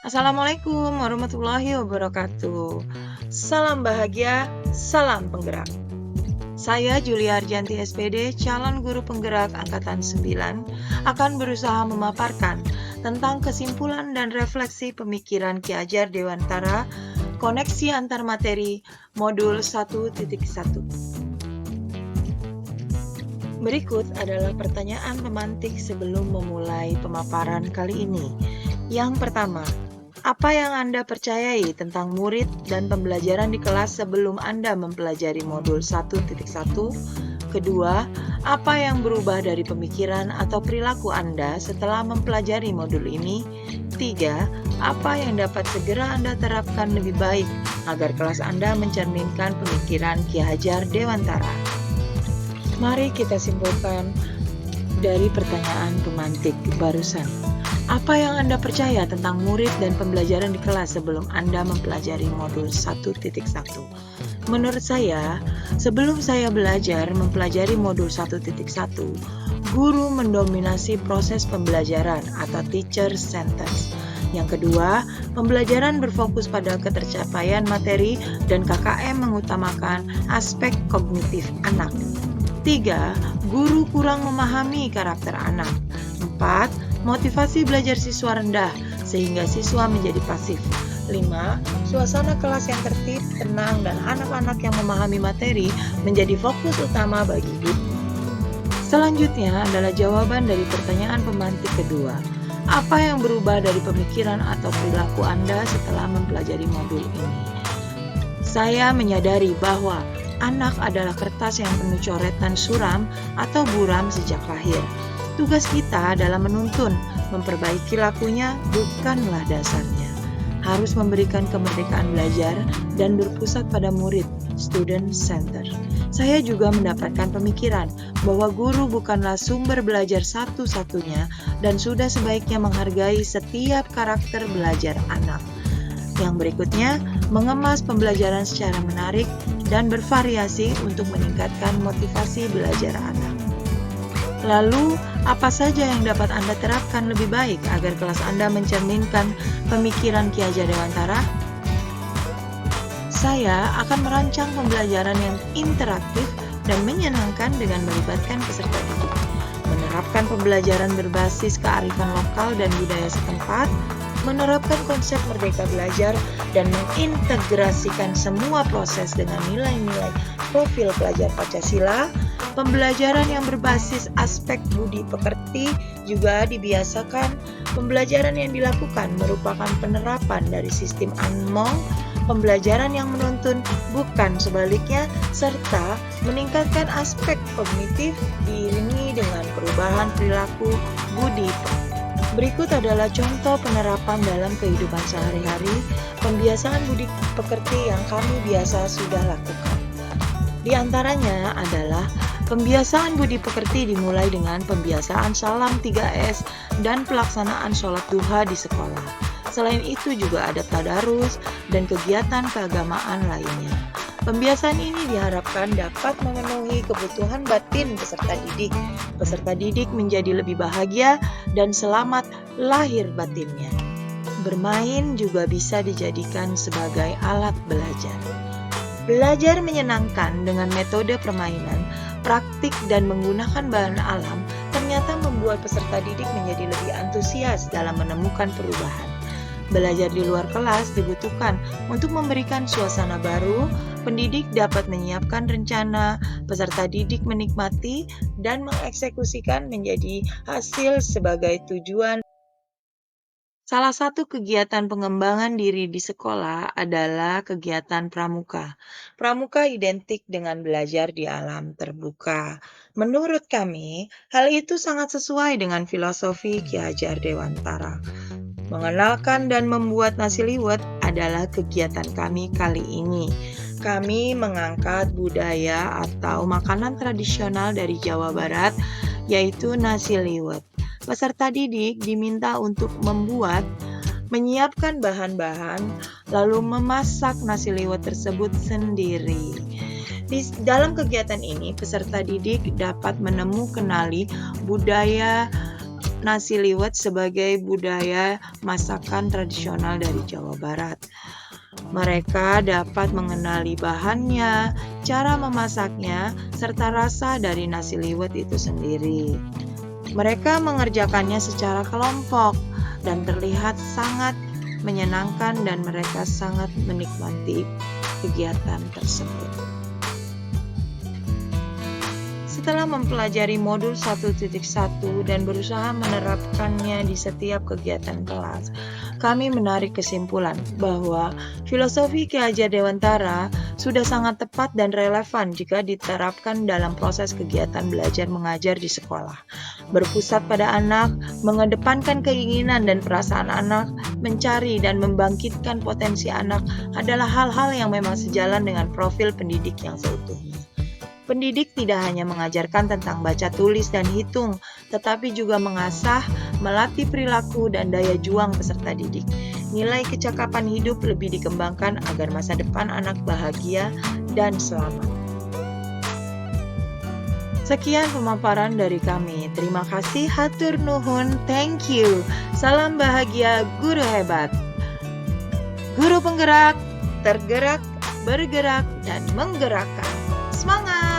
Assalamualaikum warahmatullahi wabarakatuh. Salam bahagia, salam penggerak. Saya Julia Arjanti SPD, calon guru penggerak angkatan 9, akan berusaha memaparkan tentang kesimpulan dan refleksi pemikiran Ki Hajar Dewantara, koneksi antar materi, modul 1.1. Berikut adalah pertanyaan pemantik sebelum memulai pemaparan kali ini. Yang pertama, apa yang Anda percayai tentang murid dan pembelajaran di kelas sebelum Anda mempelajari modul 1.1? Kedua, apa yang berubah dari pemikiran atau perilaku Anda setelah mempelajari modul ini? Tiga, apa yang dapat segera Anda terapkan lebih baik agar kelas Anda mencerminkan pemikiran Ki Hajar Dewantara? Mari kita simpulkan dari pertanyaan pemantik barusan. Apa yang Anda percaya tentang murid dan pembelajaran di kelas sebelum Anda mempelajari modul 1.1? Menurut saya, sebelum saya belajar mempelajari modul 1.1, guru mendominasi proses pembelajaran atau teacher centered. Yang kedua, pembelajaran berfokus pada ketercapaian materi dan KKM mengutamakan aspek kognitif anak. 3. Guru kurang memahami karakter anak. 4. Motivasi belajar siswa rendah sehingga siswa menjadi pasif. 5. Suasana kelas yang tertib, tenang, dan anak-anak yang memahami materi menjadi fokus utama bagi guru. Selanjutnya adalah jawaban dari pertanyaan pemantik kedua. Apa yang berubah dari pemikiran atau perilaku Anda setelah mempelajari modul ini? Saya menyadari bahwa anak adalah kertas yang penuh coretan suram atau buram sejak lahir. Tugas kita adalah menuntun, memperbaiki lakunya, bukanlah dasarnya. Harus memberikan kemerdekaan belajar dan berpusat pada murid, student center. Saya juga mendapatkan pemikiran bahwa guru bukanlah sumber belajar satu-satunya dan sudah sebaiknya menghargai setiap karakter belajar anak. Yang berikutnya, mengemas pembelajaran secara menarik dan bervariasi untuk meningkatkan motivasi belajar anak. Lalu, apa saja yang dapat Anda terapkan lebih baik agar kelas Anda mencerminkan pemikiran Ki Hajar Dewantara? Saya akan merancang pembelajaran yang interaktif dan menyenangkan dengan melibatkan peserta didik, menerapkan pembelajaran berbasis kearifan lokal dan budaya setempat, menerapkan konsep merdeka belajar, dan mengintegrasikan semua proses dengan nilai-nilai profil pelajar Pancasila. Pembelajaran yang berbasis aspek budi pekerti juga dibiasakan. Pembelajaran yang dilakukan merupakan penerapan dari sistem Anmong, pembelajaran yang menuntun bukan sebaliknya, serta meningkatkan aspek kognitif diiringi dengan perubahan perilaku budi pekerti. Berikut adalah contoh penerapan dalam kehidupan sehari-hari, pembiasaan budi pekerti yang kami biasa sudah lakukan. Di antaranya adalah pembiasaan budi pekerti dimulai dengan pembiasaan salam 3S dan pelaksanaan sholat duha di sekolah. Selain itu juga ada tadarus dan kegiatan keagamaan lainnya. Pembiasaan ini diharapkan dapat memenuhi kebutuhan batin peserta didik. Peserta didik menjadi lebih bahagia dan selamat lahir batinnya. Bermain juga bisa dijadikan sebagai alat belajar. Belajar menyenangkan dengan metode permainan, praktik, dan menggunakan bahan alam ternyata membuat peserta didik menjadi lebih antusias dalam menemukan perubahan. Belajar di luar kelas dibutuhkan untuk memberikan suasana baru, pendidik dapat menyiapkan rencana, peserta didik menikmati dan mengeksekusikan menjadi hasil sebagai tujuan. Salah satu kegiatan pengembangan diri di sekolah adalah kegiatan pramuka. Pramuka identik dengan belajar di alam terbuka. Menurut kami, hal itu sangat sesuai dengan filosofi Ki Hajar Dewantara. Mengenalkan dan membuat nasi liwet adalah kegiatan kami kali ini. Kami mengangkat budaya atau makanan tradisional dari Jawa Barat, yaitu nasi liwet. Peserta didik diminta untuk menyiapkan bahan-bahan, lalu memasak nasi liwet tersebut sendiri. Di dalam kegiatan ini, peserta didik dapat kenali budaya nasi liwet sebagai budaya masakan tradisional dari Jawa Barat. Mereka dapat mengenali bahannya, cara memasaknya, serta rasa dari nasi liwet itu sendiri. Mereka mengerjakannya secara kelompok dan terlihat sangat menyenangkan dan mereka sangat menikmati kegiatan tersebut. Setelah mempelajari modul 1.1 dan berusaha menerapkannya di setiap kegiatan kelas, kami menarik kesimpulan bahwa filosofi Ki Hajar Dewantara sudah sangat tepat dan relevan jika diterapkan dalam proses kegiatan belajar mengajar di sekolah. Berpusat pada anak, mengedepankan keinginan dan perasaan anak, mencari dan membangkitkan potensi anak adalah hal-hal yang memang sejalan dengan profil pendidik yang seutuhnya. Pendidik tidak hanya mengajarkan tentang baca tulis dan hitung, tetapi juga mengasah, melatih perilaku dan daya juang peserta didik. Nilai kecakapan hidup lebih dikembangkan agar masa depan anak bahagia dan selamat. Sekian pemaparan dari kami. Terima kasih, hatur nuhun, thank you. Salam bahagia, guru hebat. Guru penggerak, tergerak, bergerak, dan menggerakkan. Semangat!